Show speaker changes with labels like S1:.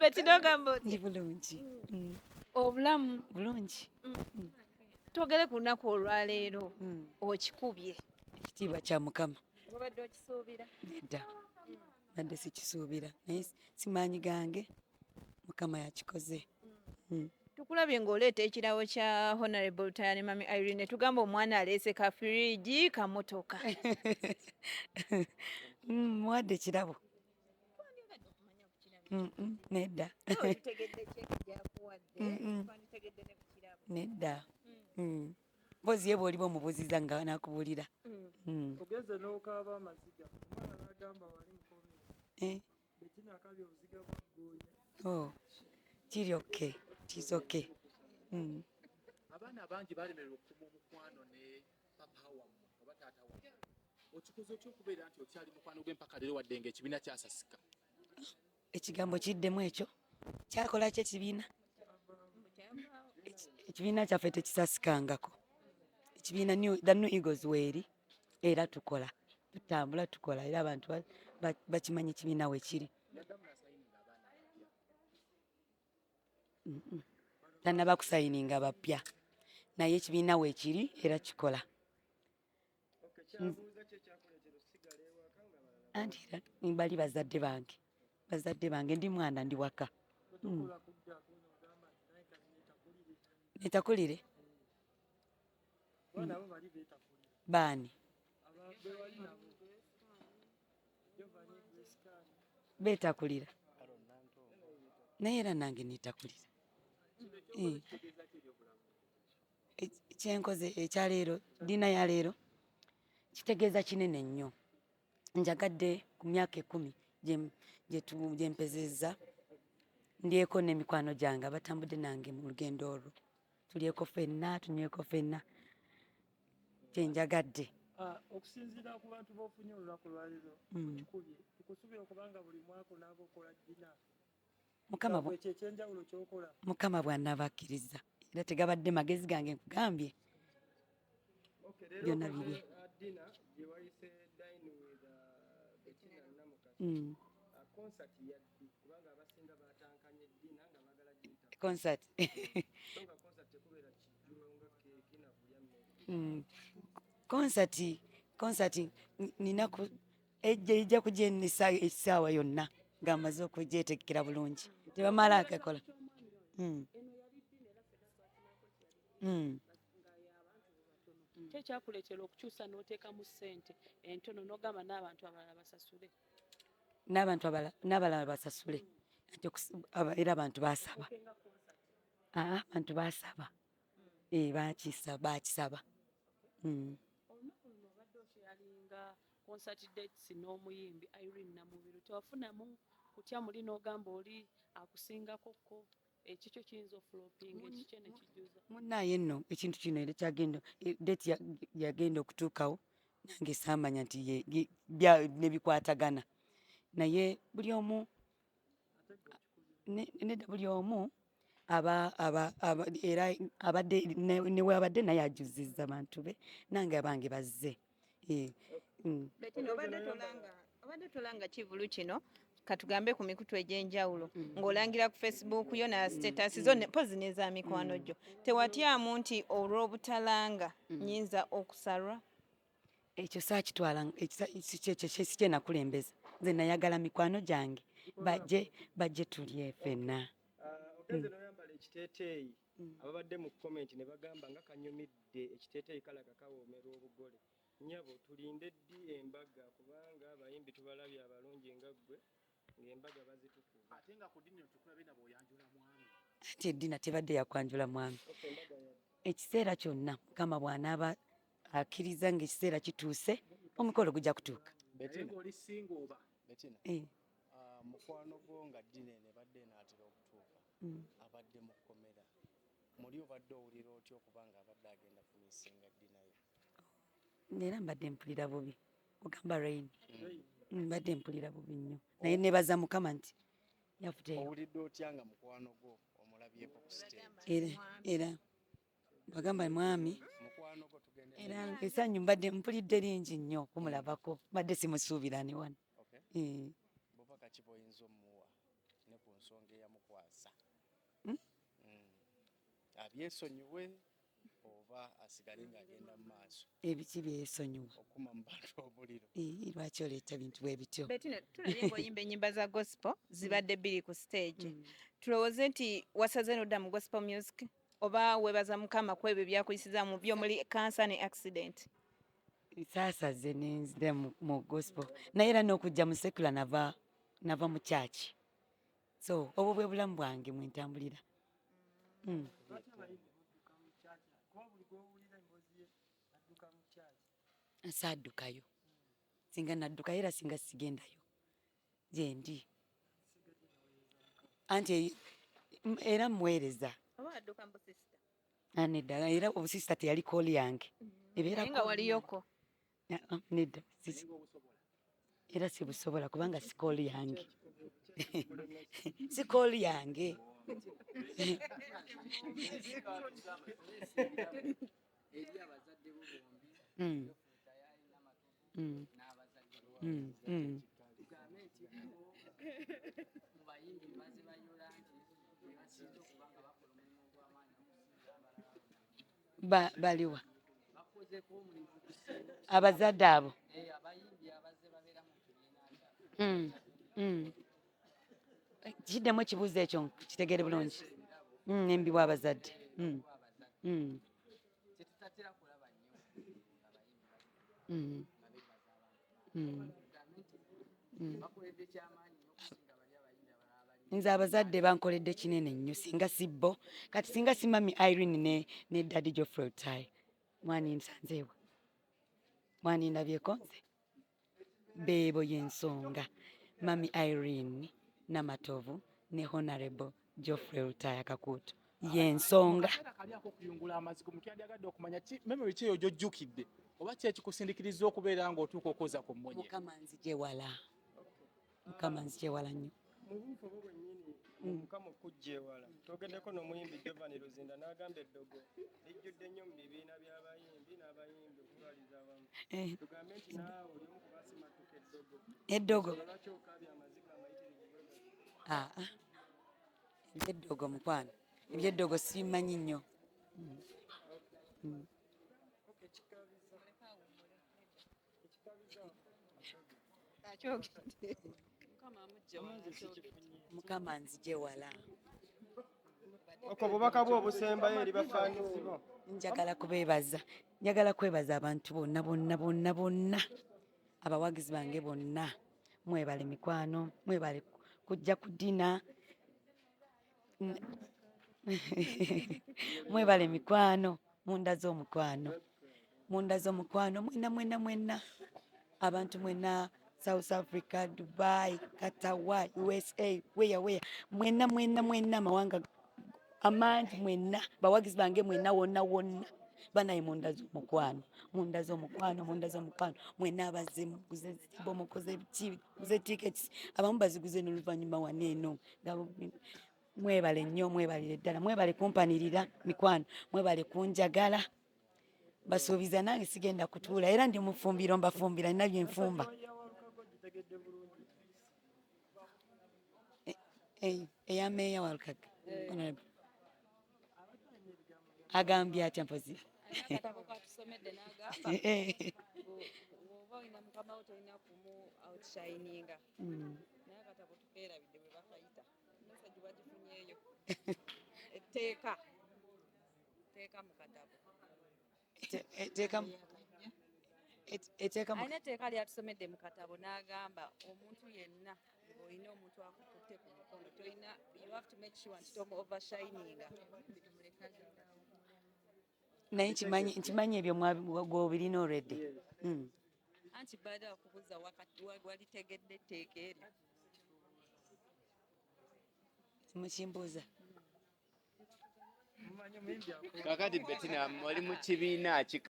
S1: Betinogamba
S2: ndi bulungi.
S1: obulamu
S2: Bulungi.
S1: twogere ku lunaku olwaleero okikubye
S2: Ekitiibwa kya Mukama.
S1: obadde okisuubira?
S2: Nedda badde sikisuubira naye simaanyi gange Mukama yakikoze.
S1: Tukulabye ng'oleeta ekirawo kya Honorable Tayani Mami Irene tugamba omwana aleese kafiriji kamotoka.
S2: Muwadde kirabo. Nedda. Nedda. Mpozi ye bw'oliba omubuuziza nga nakubuulira.
S3: Ogeze n'okaaba amaziga omwana n'agamba wali mukomere Bettina akabye obuziga bwa ggoonya.
S2: Kiri okay. It is okay.
S4: Abaana bangi balemererwa okufuma omukwano ne papa wammwe oba taata wammwe. Okikoze otya okubeera nti okyali mukwano gwe mpaka leero wadde ng'ekibiina kyasasika?
S2: Ekigambo kiddemu ekyo kyakola ki ekibiina? Ekibiina kyaffe tekisasikangako. Ekibiina the New Eagles weeri era tukola tutambula tukola era abantu bakimanyi ekibiina weekiri. Tannaba kusayininga bapya naye ekibiina weekiri era kikola. Anti era bali bazadde bange ndi mwana ndi waka. Netakulire baani beetakulira naye era nange netakulira. Kyenkoze ekyaleero ddiina ya leero kitegeeza kinene nnyo. Njagadde ku myaka 10 gye mpezezza ndyeko n'emikwano gyange abatambudde nange mu lugendo olwo tulyeko ffenna tunyweko ffenna kyenjagadde.
S3: Okusinziira ku bantu b'ofunye olunaku lwaleero tukubye tukusuubira okubanga buli mwaka onaaba okola ddiina. Ekyenjawulo ky'okola
S2: Mukama bw'anaaba akkiriza era tegabadde magezi gange nkugambye byonna biri.
S3: Ddiina gye wayise Dine with Bettina Namukazi concert yaddi kubanga abasinga batankanye ddiina nga baagala giyita
S2: concert.
S3: Songa concert tekubeera kijjulo nga keeki na kulya mmere.
S2: Concert nina ejja kugyenisa essaawa yonna ng'amaze okugyeteekera bulungi tebamala akakola.
S5: Kyekyakuleetera okukyusa n'oteekamu ssente entono n'ogamba n'abantu abalala basasule.
S2: N'abalala basasule era abantu baasaba. Abantu baasaba baakisaba.
S5: Olunaku luno obadde okyalinga concert dates n'omuyimbi Irene Namubiru tewafunamu kutya muli n'ogamba oli akusingakokko ekikyo kiyinza ofulopinga ekikyo ne kijjuza.
S2: Munnaaye nno ekintu kino era kyagenda date yagenda okutuukawo nange saamanya nti ne bikwatagana naye buli omu nedda buli omu era abadde newabadde naye ajuzizza bantu be nange abange bazze.
S1: Obadde tolanga kivulu kino katugambe ku mikutu egy'enjawulo ng'olangira ku Facebook yo na status zo mpozi n'eza mikwano gyo tewatyamu nti olw'obutalanga nyinza okusalwa?
S2: Ekyo saakitwala kye nakulembeza nze nayagala mikwano gyange bajje tulye ffenna.
S3: Ogenze n'oyambala ekiteeteeyi ababadde mu komenti ne bagamba nga kanyumidde ekiteeteeyi kalaga kawoomera obugole. Nnyabo tulinde ddi embaga kubanga abayimbi tubalabye abalungi nga ggwe ng'embaga bazitukuza.
S4: Ate nga ku ddiini tukulabe nabo oyanjula mwami.
S2: Ati eddiina tebadde yakwanjula mwami. Ekiseera kyonna Mukama bw'anaaba akkiriza ng'ekiseera kituuse omukolo gujja kutuuka.
S4: Bettina oli singa oba
S6: Bettina mukwano gwo nga ddiina eno ebadde enaatera okutuuka abadde mu kkomera muli obadde owulira otya okubanga abadde agenda kumisinga ddiina yo?
S2: Era mbadde mpulira bubi ogamba Rain mbadde mpulira bubi nnyo naye nebaza Mukama nti yafuteyo.
S6: Owulidde otya nga mukwano gwo omulabyeko ku stage?
S2: Era bagamba mwami
S6: mukwano gwo tugende
S2: era essanyu mbadde mpulidde lingi nnyo okumulabako mbadde simusuubira ne wano.
S6: bubaka ki bw'oyinza omuwa ne ku nsonga eyamu abyensonyiwe oba asigale ng'agenda mu maaso
S2: ebiki byesonyiwa
S6: okuma mu bantu obuliro.
S2: lwaki oleeta bintu bwe bityo
S1: Bettina, tulabye ng'oyimba ennyimba za gospel zibadde bbiri ku stage. Tulowooze nti wasaze n'odda mu gospel music oba weebaza Mukama ku ebyo byakuyisiza mu byo muri cancer ne accident?
S2: saasaze nenzira mu gospel naye era n'okujja mu sekula nava mu kyaki so obwo bwe bulamu bwange mwentambulira. Saaddukayo singa naddukayo era singa sigendayo gyendi anti era muweereza
S1: Oba adduka mu sister?
S2: nedda era obusisita teyali kooli yange
S1: Naye nga waliyoko.
S2: nedda era sibusobola kubanga si kooli yange si kooli yange. Baliwa abazadde abo kiddemu ekibuuzo ekyo kitegeere bulungi. Embiwa abazadde nze abazadde bankoledde kinene nnyo singa sibbo kati singa si mami Irene ne Daddy Geoffrey Otai mwani nsanzeewa mwani ndabyeko nze beebo y'ensonga mami Irene Namatovu ne Honorable Geoffrey Otai Kakuuto y'ensonga.
S4: kali ako kuyungula amaziko muntu yandyagadde okumanya memory ki eyo gy'ojjukidde oba ki ekikusindiikiriza okubeera ng'otuuka okoza ku mmonye.
S2: Mukama nzijewala nnyo.
S3: Mu buufu obwo bwennyini Mukama okujja ewala twogeddeko n'omuyimbi Giovanni Luzinda n'agamba eddogo lijjudde nnyo mu bibiina by'abayimbi n'abayimbi okutwaliza awamu. Tugambe nti naawe oli omu ku baasimatuka
S2: Eddogo
S3: lwaki okaabya amaziko amayitirivu?
S2: ebyeddogo mukwano ebyeddogo simanyi nnyo. Mukama nzijewala.
S3: Oko bubaka bwo obusembayo eri bafaanisi bo.
S2: Njagala kwebaza abantu bonna abawagizi bange bonna. Mwebale mikwano, mwebale kujja ku dina. Mwebale mikwano, mundaze omukwano mwenna abantu mwenna South Africa, Dubai, Qatar, USA, where mwenna amawanga amangi mwenna bawagizi bange mwenna wonna banaye mundaze omukwano mwenna abaze muguze zibo mukoze biki muze tickets abamu baziguze n'oluvannyuma waneeno. Mwebale nnyo mwebalire ddala mwebale kumpanirira mikwano mwebale kunjagala basuubiza nange sigenda kutuula era ndi mufumbiro mbafumbira nina byenfumba. Eya meeya wa Lukaga agambye atya mpozi
S7: alina etteeka lyatusomedde mu katabo n'agamba omuntu yenna olina omuntu akukutte ku mukono tolina you have to make sure nti tomu overshininga.
S2: naye nkimanyi ebyo gwobirina already.
S7: Anti badde akubuza walitegedde etteeka eryo
S2: mukimbuuza
S6: kakati Bettina oli mu kibiina